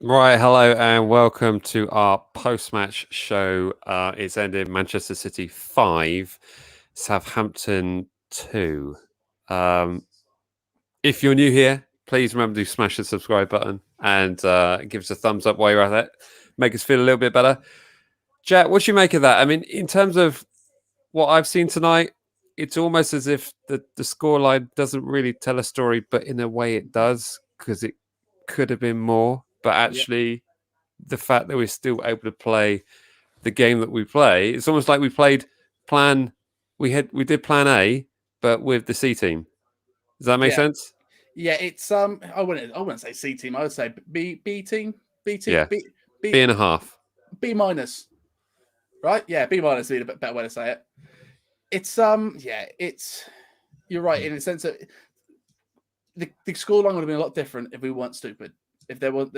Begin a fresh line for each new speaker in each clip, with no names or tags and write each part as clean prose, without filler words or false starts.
Right, hello and welcome to our post-match show. It's ended Manchester City 5, Southampton 2. If you're new here, please remember to smash the subscribe button and give us a thumbs up while you're at it. Make us feel a little bit better. Jack, what do you make of that? I mean, in terms of what I've seen tonight, it's almost as if the scoreline doesn't really tell a story, but in a way it does, because it could have been more. But
Yep.
actually, the fact that we're still able to play the game that we play, it's almost like we played plan. We did plan A, but with the C team. Does that make
Yeah,
sense?
yeah. It's I wouldn't say C team. I would say B team, B team,
Yeah, B and a half.
B minus. Right? Yeah, B minus would be a better way to say it. It's yeah. It's You're right in the sense that the scoreline would have been a lot different if we weren't stupid. If there was,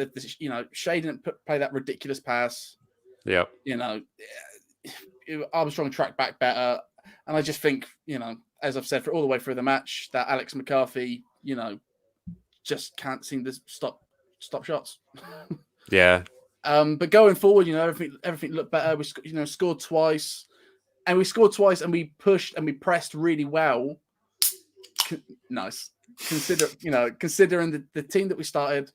Shea didn't play that ridiculous pass.
Yeah,
You know, Armstrong tracked back better, and I just think as I've said for all the way through the match, that Alex McCarthy, just can't seem to stop shots.
yeah,
But going forward, everything looked better. We scored twice, and we pushed and we pressed really well. Nice. Considering the team that we started,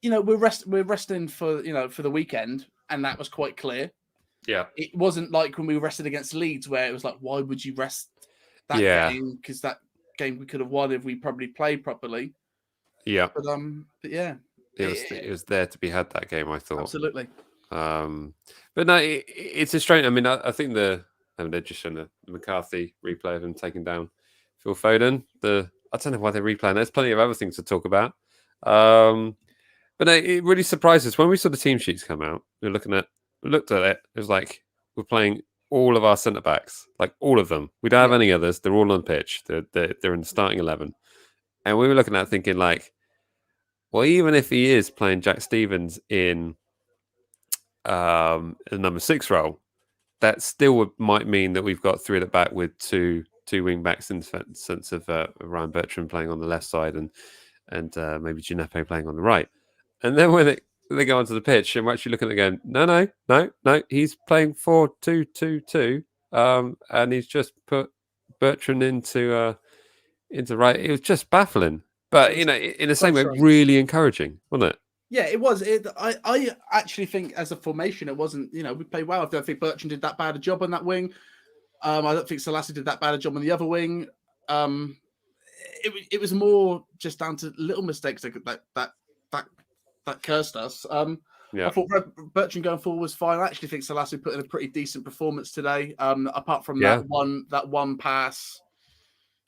we're resting for the weekend, and that was quite clear.
yeah,
It wasn't like when we rested against Leeds, where it was like, why would you rest that
yeah,
game? Because that game we could have won if we probably played properly.
yeah.
But yeah,
It was there to be had, that game, I thought.
absolutely.
But no, it's a strange. I mean, I think they're just showing the McCarthy replay of him taking down Phil Foden. I don't know why they're replaying. There's plenty of other things to talk about. But no, it really surprised us when we saw the team sheets come out. We looked at it. It was like we're playing all of our centre backs, like all of them. We don't have
Yeah,
any others. They're all on pitch. They're in the starting 11, and we were looking at it thinking like, well, even if he is playing Jack Stevens in the number 6 role, that still might mean that we've got 3 at the back with two wing backs in the sense of Ryan Bertrand playing on the left side and maybe Giuseppe playing on the right. And then when they go onto the pitch, and we're actually looking at it going, no, he's playing 4-2-2-2, and he's just put Bertrand into right. It was just baffling, but
it was
in the
so
same way,
strange.
really encouraging, wasn't it?
Yeah, it was. I actually think as a formation, it wasn't. We played well. I don't think Bertrand did that bad a job on that wing. I don't think Selassie did that bad a job on the other wing. It was more just down to little mistakes that cursed us.
Yeah,
I thought Bertrand going forward was fine. I actually think Selassie put in a pretty decent performance today. Apart from
yeah,
that one pass,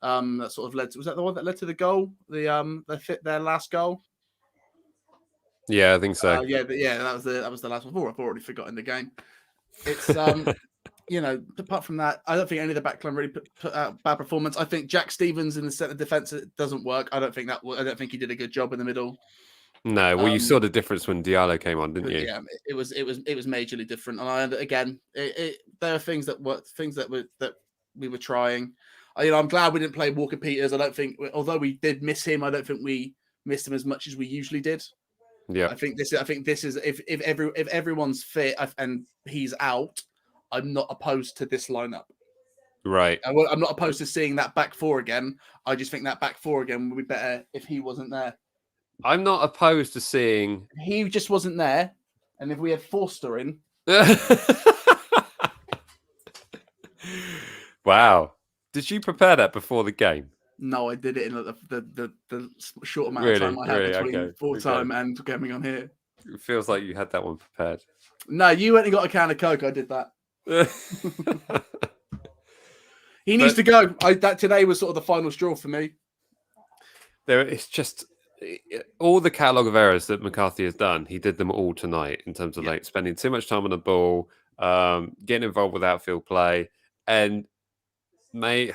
that sort of led to, was that the one that led to the goal? Their last goal.
yeah. I think so.
Yeah, that was the last one. I've already forgotten the game. It's apart from that, I don't think any of the backline really put out bad performance. I think Jack Stevens in the centre defence, it doesn't work. I don't think he did a good job in the middle.
No, well, you saw the difference when Diallo came on, didn't you?
Yeah, it was majorly different. And there are things that we were trying. I'm glad we didn't play Walker Peters. I don't think, although we did miss him, I don't think we missed him as much as we usually did.
Yeah,
I think this is if everyone's fit and he's out, I'm not opposed to this lineup.
right.
I'm not opposed to seeing that back four again. I just think that back four again would be better if he wasn't there.
I'm not opposed to seeing.
He just wasn't there, and if we had Forster in,
Wow, did you prepare that before the game?
no, I did it in the short amount of time I had between full time and coming on here.
It feels like you had that one prepared.
No, you went and got a can of Coke. I did that. He needs to go. That today was sort of the final straw for me.
It's just all the catalogue of errors that McCarthy has done. He did them all tonight in terms of like spending too much time on the ball, getting involved with outfield play, and they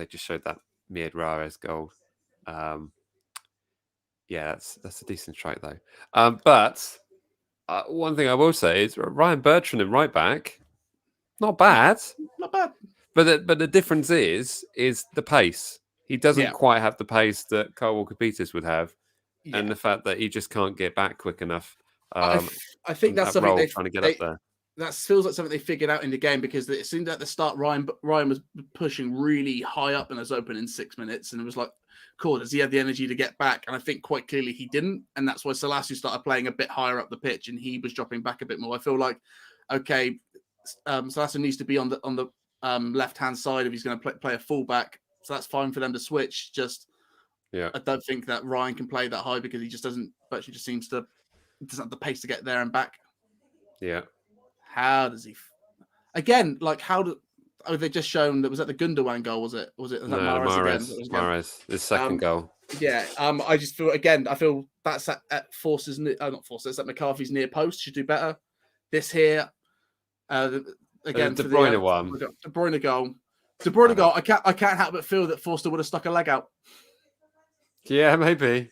just showed that Mied Rares goal. Yeah, that's a decent strike though. But one thing I will say is Ryan Bertrand in right back, not bad.
Not bad.
But the difference is the pace. He doesn't quite have the pace that Kyle Walker-Peters would have, and the fact that he just can't get back quick enough
I think that's
that
something
role trying to get up there.
that feels like something they figured out in the game, because it seemed at the start Ryan was pushing really high up in his opening 6 minutes, and it was like, cool, does he have the energy to get back? And I think quite clearly he didn't, and that's why Salasu started playing a bit higher up the pitch, and he was dropping back a bit more. I feel like, okay, Salasu needs to be on the left hand side if he's going to play a fullback, so that's fine for them to switch. Just
Yeah,
I don't think that Ryan can play that high, because he just doesn't. But he just seems to doesn't have the pace to get there and back.
yeah.
How does he? Again, like how do? Oh, they just shown that was that the Gundogan goal? Was it? Was that
No,
Mahrez again?
Mahrez, his second goal.
Yeah. I just feel I feel that's at Force's. Not Force's. That McCarthy's near post should do better. This here, again
De
for
Bruyne one.
De Bruyne goal. De Bruyne goal. I can't help but feel that Forster would have stuck a leg out.
Yeah, maybe.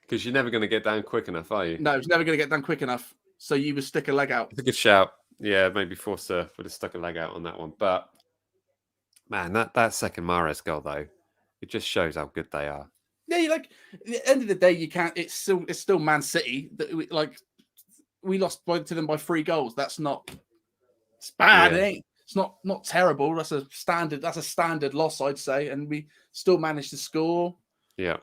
Because you're never going to get down quick enough, are you?
No, he's never going to get done quick enough. So you would stick a leg out.
It's a good shout. Yeah, maybe Forster would have stuck a leg out on that one. But man, that second Mahrez goal though, it just shows how good they are.
Yeah, like at the end of the day, you can't. It's still Man City that we lost to them by 3 goals. That's not. It's bad.
Yeah.
It ain't. It's not not That's a standard loss, I'd say, and we still managed to score.
Yeah.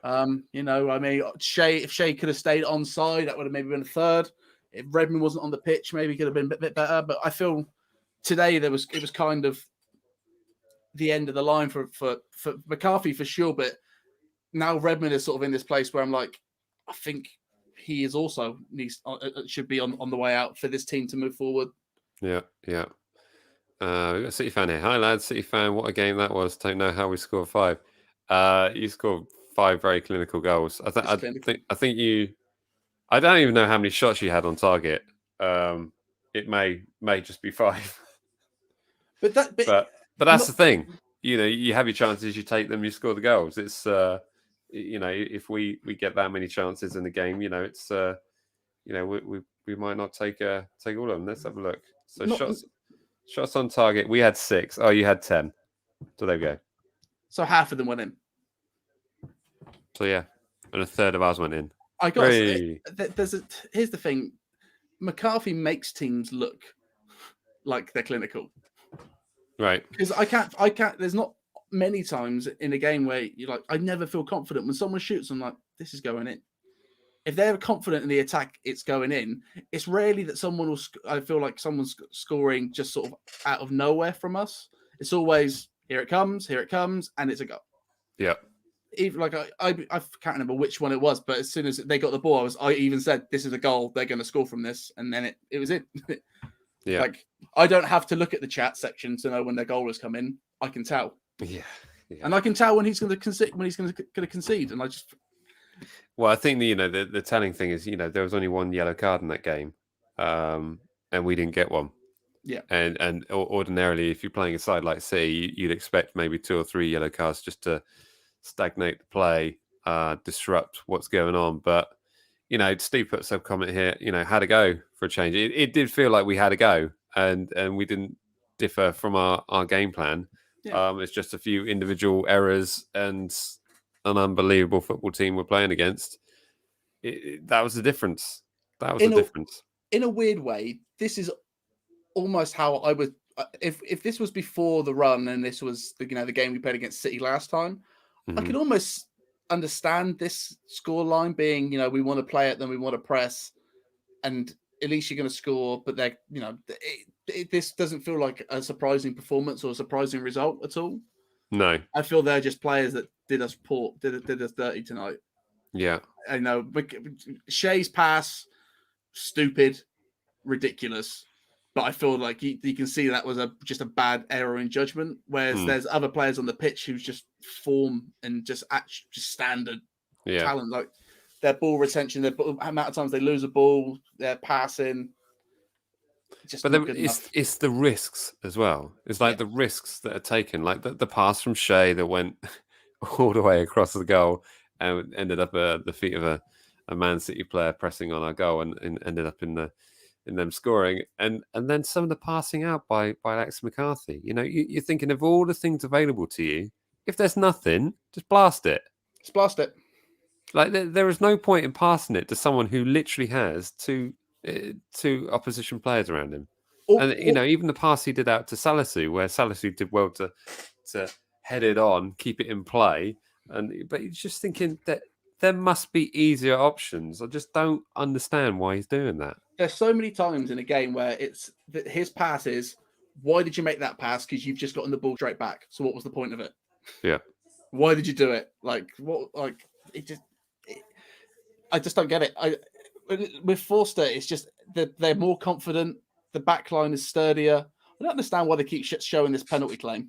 You know, I mean, if Shea could have stayed onside, that would have maybe been a third. If Redmond wasn't on the pitch, maybe it could have been a bit better. But I feel today it was kind of the end of the line for McCarthy for sure. But now Redmond is sort of in this place where I'm like, I think he is also should be on the way out for this team to move forward.
Yeah, yeah. We've got a City fan here. Hi lads, City fan. What a game that was. Don't know how we scored 5. You scored 5 very clinical goals. I think you. I don't even know how many shots you had on target. It may just be 5. But that's the thing. You know, you have your chances, you take them, you score the goals. It's you know, if we get that many chances in the game, you know, it's you know, we might not take all of them. Let's have a look. So shots on target, we had 6. Oh, you had 10. So there we go.
So half of them went in.
So yeah, and a third of ours went in.
I got here's the thing. McCarthy makes teams look like they're clinical.
Right.
Because I can't there's not many times in a game where you're like, I never feel confident when someone shoots, I'm like, this is going in. If they're confident in the attack, it's going in. It's rarely that someone will. I feel like someone's scoring just sort of out of nowhere from us. It's always here it comes, and it's a goal.
Yeah.
Even like I can't remember which one it was, but as soon as they got the ball, I even said, "This is a goal. They're going to score from this," and then it was it.
Yeah.
Like I don't have to look at the chat section to know when their goal has come in. I can tell.
Yeah.
And I can tell when he's going to concede, and I just.
Well, I think the telling thing is, there was only 1 yellow card in that game, and we didn't get one.
Yeah.
And ordinarily, if you're playing a side like City, you'd expect maybe 2 or 3 yellow cards just to stagnate the play, disrupt what's going on. But Steve put some comment here. Had a go for a change. It did feel like we had a go, and we didn't differ from our game plan. Yeah. It's just a few individual errors and an unbelievable football team we're playing against. That was the difference. That was the difference.
In a weird way, this is almost how I would. If this was before the run and this was the game we played against City last time, I could almost understand this scoreline being we want to play it, then we want to press, and at least you're going to score. But this doesn't feel like a surprising performance or a surprising result at all.
No,
I feel they're just players that did us dirty tonight.
Yeah,
I know. Shea's pass, stupid, ridiculous. But I feel like you can see that was just a bad error in judgment. Whereas there's other players on the pitch who's just form and just standard talent, like their ball retention, the amount of times they lose a ball, their passing.
But it's the risks as well. It's like the risks that are taken, like the pass from Shea that went all the way across the goal and ended up at the feet of a Man City player pressing on our goal and ended up in them scoring, and then some of the passing out by Alex McCarthy. You're thinking of all the things available to you. If there's nothing, just blast it.
Just blast it.
Like there is no point in passing it to someone who literally has two opposition players around him. And even the pass he did out to Salisu, where Salisu did well to head it on, keep it in play, but he's just thinking that there must be easier options. I just don't understand why he's doing that.
There's so many times in a game where it's that his pass is, why did you make that pass? Because you've just gotten the ball straight back. So what was the point of it?
Yeah.
Why did you do it? Like what? Like I just don't get it. With Forster, it's just that they're more confident. The back line is sturdier. I don't understand why they keep showing this penalty claim.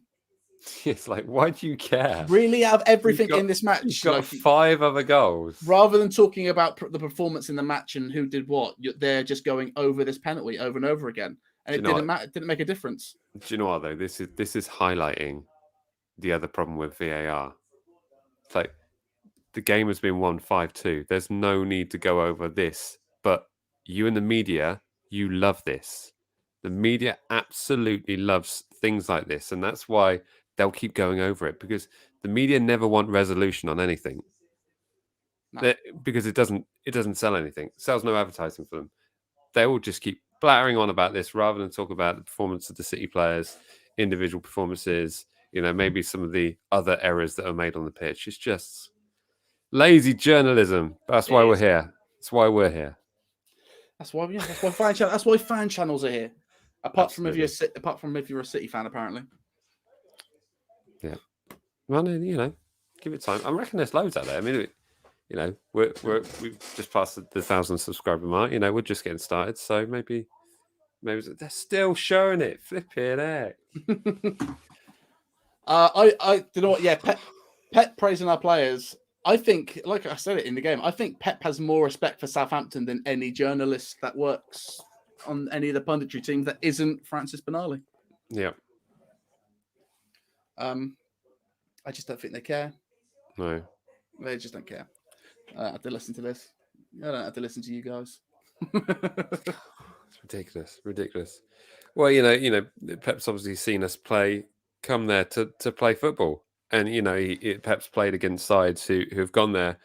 It's like, why do you care?
Really, out of everything in this match,
you've got 5 other goals.
Rather than talking about the performance in the match and who did what, they're just going over this penalty over and over again, and it didn't matter. It didn't make a difference.
Do you know what though? This is highlighting the other problem with VAR. It's like the game has been won 5-2. There's no need to go over this, but you in the media, you love this. The media absolutely loves things like this, and that's why they'll keep going over it, because the media never want resolution on anything. No. Because it doesn't sell anything. It sells no advertising for them. They will just keep blattering on about this rather than talk about the performance of the City players, individual performances, maybe some of the other errors that are made on the pitch. It's just lazy journalism. That's why we're here. That's why we're here.
That's why fan channels are here. Apart from if you're a City fan, apparently.
Yeah. Well, give it time. I reckon there's loads out there. I mean, we've just passed the 1,000 subscriber mark. We're just getting started, so maybe they're still showing it. Flipping heck.
I you know what? Yeah, Pep praising our players. I think, like I said it in the game, I think Pep has more respect for Southampton than any journalist that works on any of the punditry teams that isn't Francis Benali.
Yeah.
I just don't think they care.
No.
They just don't care. I have to listen to this. I don't have to listen to you guys.
It's ridiculous. Well, Pep's obviously seen us come there to play football. And, Pep's played against sides who have gone there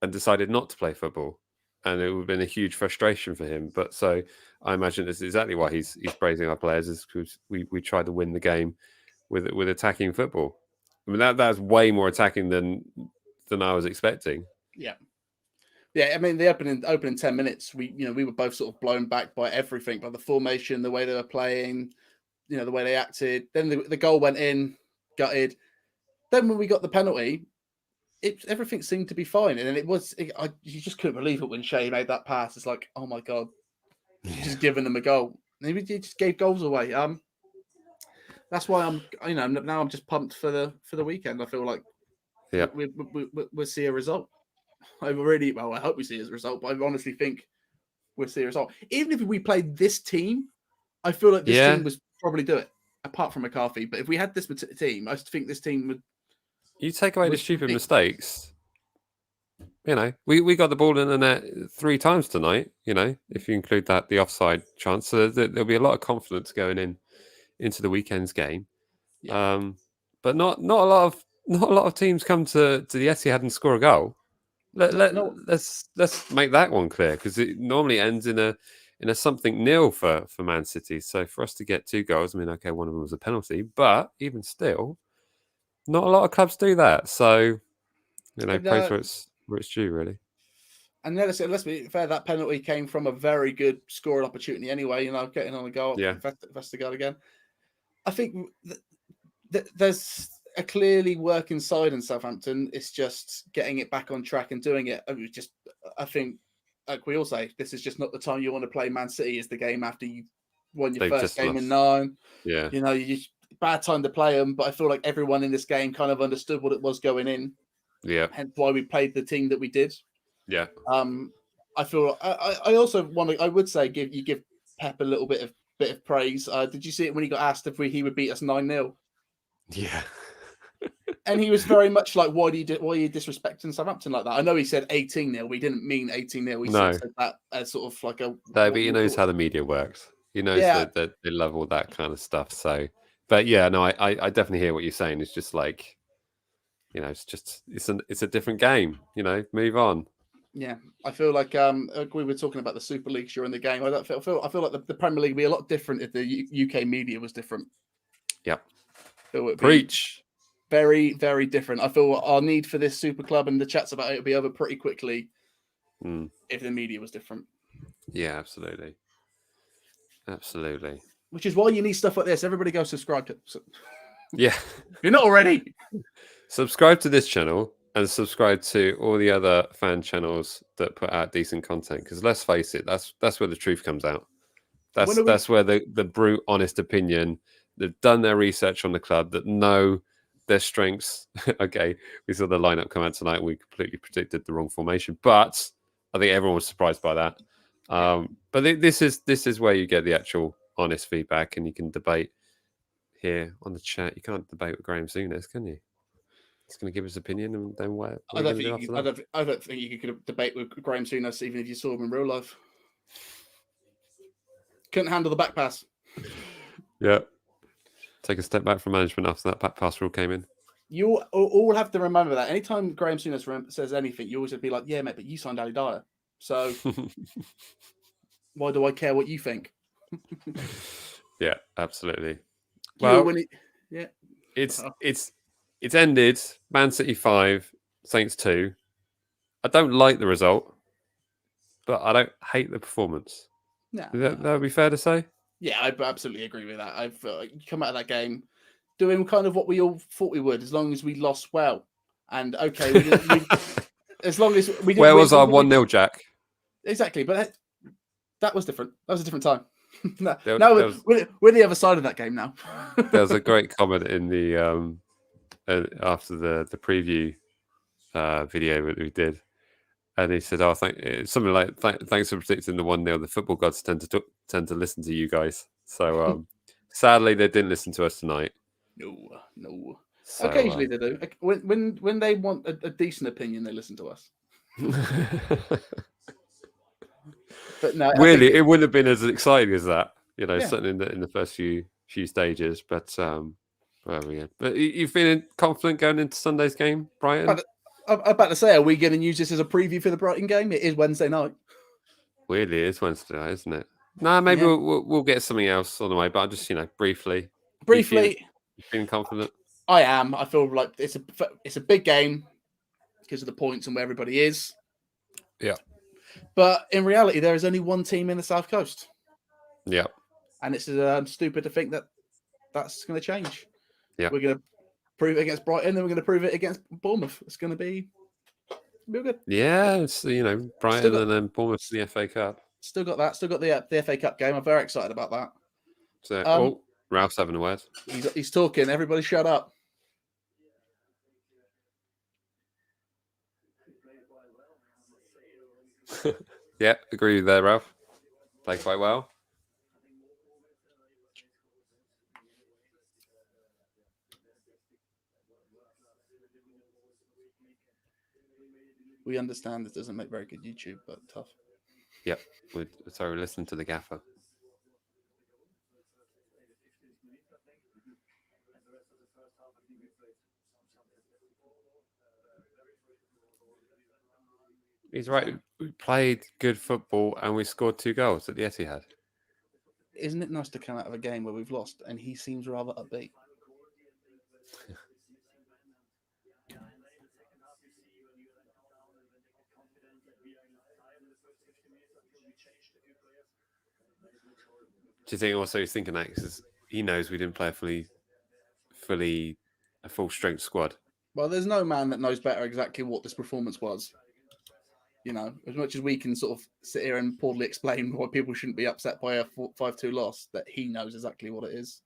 and decided not to play football. And it would have been a huge frustration for him. But so I imagine this is exactly why he's praising our players, is because we tried to win the game with attacking football. I mean, that's way more attacking than I was expecting.
Yeah. Yeah, I mean, the opening 10 minutes, we were both sort of blown back by everything, by the formation, the way they were playing, the way they acted. Then the goal went in, gutted. Then when we got the penalty, everything seemed to be fine. And then you just couldn't believe it when Shea made that pass. It's like, oh my God, just giving them a goal. And he just gave goals away. That's why now I'm just pumped for the weekend. I feel like we'll see a result. I hope we see a result, but I honestly think we'll see a result. Even if we played this team, I feel like this team would probably do it, apart from McCarthy. But if we had this team, I think this team would.
You take away the stupid mistakes. We got the ball in the net 3 times tonight, if you include the offside chance. So there'll be a lot of confidence going into the weekend's game. Yeah. But not a lot of teams come to the Etihad and score a goal. Let's make that one clear, because it normally ends in a something 0 for Man City. So for us to get 2 goals, I mean, okay, one of them was a penalty, but even still, not a lot of clubs do that. So praise where it's due, really.
And then let's be fair, that penalty came from a very good scoring opportunity anyway. Getting on a goal, Vestergaard again. I think there's a clearly working side in Southampton. It's just getting it back on track and doing it. I think, like we all say, this is just not the time you want to play Man City. Is the game after you won your first game in 9.
Yeah.
Bad time to play them, but I feel like everyone in this game kind of understood what it was going in.
Yeah.
Hence why we played the team that we did.
Yeah.
I feel I also I would say give Pep a little bit of praise. Did you see it when he got asked if he would beat us 9-0?
Yeah.
And he was very much like, why are you disrespecting Southampton like that? I know he said 18-0. We didn't mean 18-0. He said that as sort of like a... No,
but he knows how the media works. He knows that they love all that kind of stuff. So, but yeah, no, I definitely hear what you're saying. It's just like, it's a different game. Move on.
Yeah, I feel like we were talking about the Super League during the game. I feel like the Premier League would be a lot different if the UK media was different.
Yep.
It would be
Preach.
very, very different. I feel our need for this Super Club and the chats about it would be over pretty quickly if the media was different.
Yeah, absolutely. Absolutely.
Which is why you need stuff like this. Everybody go subscribe to.
Yeah.
If you're not already.
Subscribe to this channel and subscribe to all the other fan channels that put out decent content. Because let's face it, that's where the truth comes out. That's where the brute, honest opinion. They've done their research on the club, that know their strengths. Okay, we saw the lineup come out tonight. We completely predicted the wrong formation, but I think everyone was surprised by that. But this is where you get the actual honest feedback, and you can debate here on the chat. You can't debate with Graham Souness, can you? He's going to give his opinion, and then what?
I don't think you could debate with Graham Souness even if you saw him in real life. Couldn't handle the back pass.
Yeah. Take a step back from management after that back pass rule came in.
You all have to remember that. Anytime Graham Souness says anything, you always have to be like, yeah, mate, but you signed Ali Dyer. So why do I care what you think?
Yeah, absolutely. Well, it's ended. Man City 5, Saints 2. I don't like the result, but I don't hate the performance.
Yeah,
that would be fair to say.
Yeah, I absolutely agree with that. I've come out of that game doing kind of what we all thought we would, as long as we lost well. And okay, as long as we did.
Where was our 1-0, Jack?
Exactly, but that was different. That was a different time. We're the other side of that game now.
There was a great comment in the after the preview video that we did, and he said, "Oh, something like thanks for predicting the 1-0. The football gods tend to listen to you guys." So sadly, they didn't listen to us tonight.
No. So, occasionally they do. When they want a decent opinion, they listen to us. But no,
really, it wouldn't have been as exciting as that. Certainly in the first few stages. But well, yeah. But you feeling confident going into Sunday's game, Brighton?
I'm about to say, are we going to use this as a preview for the Brighton game? It is Wednesday night.
Weirdly, it's Wednesday night, isn't it? No, maybe we'll get something else on the way. But I'm just briefly. You feeling confident?
I am. I feel like it's a big game because of the points and where everybody is.
Yeah.
But in reality, there is only one team in the South Coast.
Yeah.
And it's stupid to think that that's going to change.
Yeah.
We're going to prove it against Brighton, then we're going to prove it against Bournemouth. It's going to be real good.
Yeah, it's Brighton and then Bournemouth in the FA Cup.
Still got that. Still got the FA Cup game. I'm very excited about that.
So, Ralph's having a word.
He's talking. Everybody, shut up.
Yeah, agree with there, Ralph. Played quite well.
We understand this doesn't make very good YouTube, but tough.
Yep. Sorry, listen to the gaffer. He's right. We played good football and we scored 2 goals at the Etihad.
Isn't it nice to come out of a game where we've lost and he seems rather upbeat?
Do you think also he's thinking that because he knows we didn't play a full strength squad?
Well, there's no man that knows better exactly what this performance was. As much as we can sort of sit here and poorly explain why people shouldn't be upset by a 5-2 loss, that he knows exactly what it is.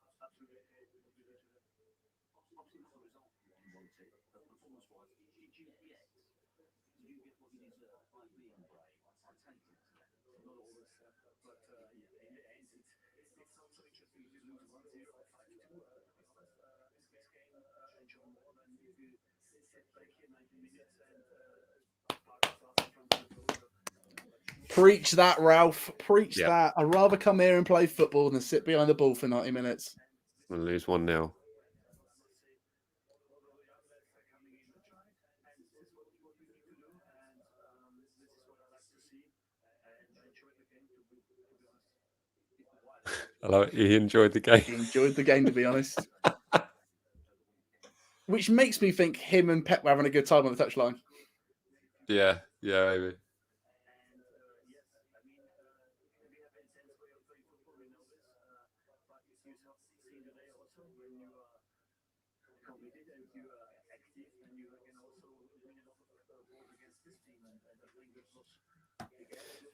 Preach that, Ralph. Preach that. I'd rather come here and play football than sit behind the ball for 90 minutes.
We'll lose 1-0. I love it. He enjoyed the game.
He enjoyed the game, to be honest. Which makes me think him and Pep were having a good time on the touchline.
Yeah, maybe.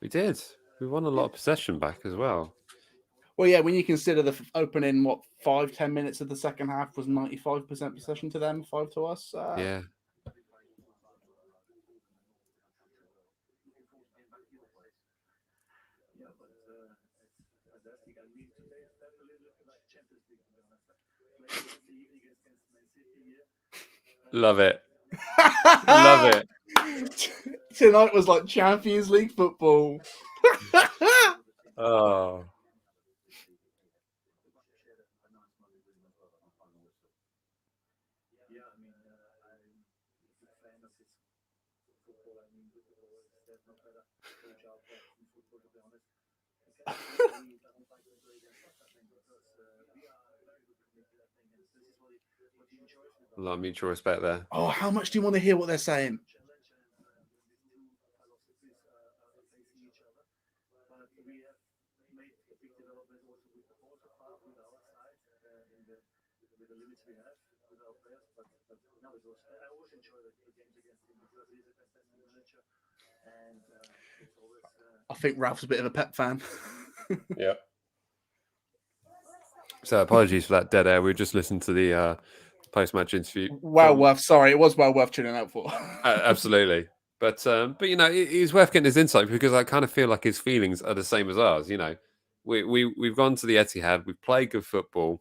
We did. We won a lot of possession back as well.
Well, yeah, when you consider the opening, 5-10 minutes of the second half was 95% possession to them, 5 to us.
Yeah. Love it. Love it.
Tonight was like Champions League football.
Oh. A lot of mutual respect there.
Oh, how much do you want to hear what they're saying? I think Ralph's a bit of a Pep fan.
Yeah. So apologies for that dead air. We just listened to the post-match interview.
Sorry, it was well worth tuning out for.
Absolutely. But you know, it's worth getting his insight because I kind of feel like his feelings are the same as ours. You know, we've gone to the Etihad, we've played good football.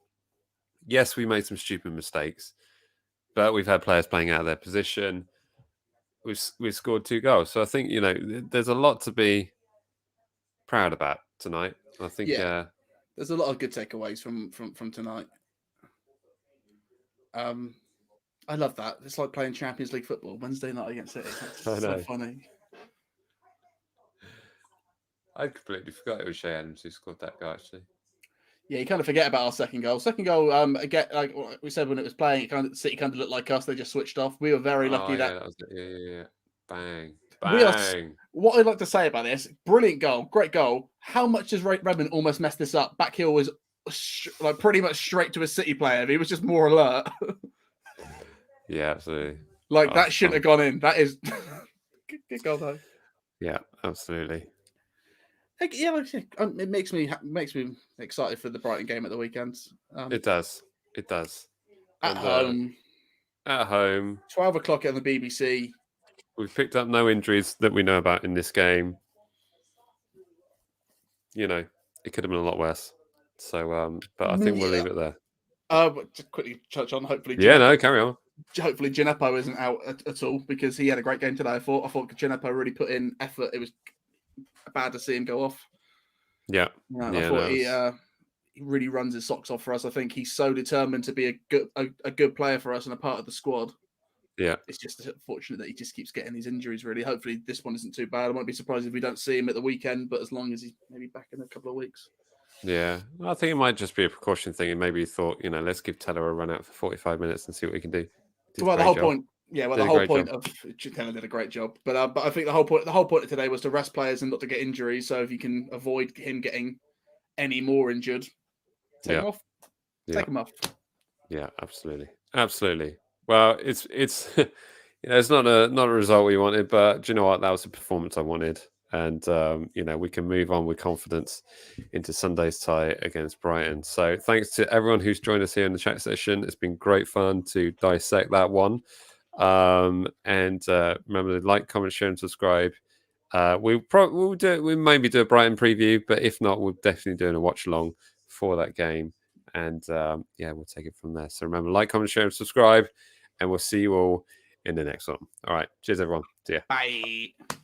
Yes, we made some stupid mistakes, but we've had players playing out of their position. We've scored 2 goals, so I think you know there's a lot to be proud about tonight. I think
there's a lot of good takeaways from tonight. I love that. It's like playing Champions League football Wednesday night against City. That's so funny.
I completely forgot it was Shea Adams who scored that goal, actually.
Yeah, you kind of forget about our second goal. Second goal, again, like we said when it was playing, City kind of looked like us. They just switched off. We were very lucky that
was it. Yeah. Bang.
What I'd like to say about this, brilliant goal, great goal. How much does Redmond almost mess this up? Back heel was like pretty much straight to a City player. He was just more alert.
Yeah, absolutely.
Like that shouldn't have gone in. That is good goal though.
Yeah, absolutely.
Yeah, it makes me excited for the Brighton game at the weekend.
It does.
At home. 12 o'clock on the BBC.
We've picked up no injuries that we know about in this game. You know, it could have been a lot worse. So, but I think we'll leave it there.
But just quickly touch on, hopefully.
Carry on.
Hopefully, Gineppo isn't out at all because he had a great game today. I thought Gineppo really put in effort. It was bad to see him go off.
Yeah.
I thought he really runs his socks off for us. I think he's so determined to be a good player for us and a part of the squad.
Yeah.
It's just unfortunate that he just keeps getting these injuries, really. Hopefully this one isn't too bad. I won't be surprised if we don't see him at the weekend, but as long as he's maybe back in a couple of weeks.
Yeah. I think it might just be a precaution thing. And maybe he thought, you know, let's give Teller a run out for 45 minutes and see what we can do.
Well, the whole point. Yeah, well, the whole point of Teller did a great job. But I think the whole point of today was to rest players and not to get injuries. So if you can avoid him getting any more injured, take him off. Take him off.
Yeah, absolutely. Well, it's you know, it's not a result we wanted, but do you know what? That was a performance I wanted, and you know, we can move on with confidence into Sunday's tie against Brighton. So thanks to everyone who's joined us here in the chat session. It's been great fun to dissect that one. And remember to like, comment, share, and subscribe. We'll maybe do a Brighton preview, but if not, we'll definitely do a watch along for that game. And we'll take it from there. So remember, like, comment, share, and subscribe, and we'll see you all in the next one. All right. Cheers, everyone. See ya.
Bye.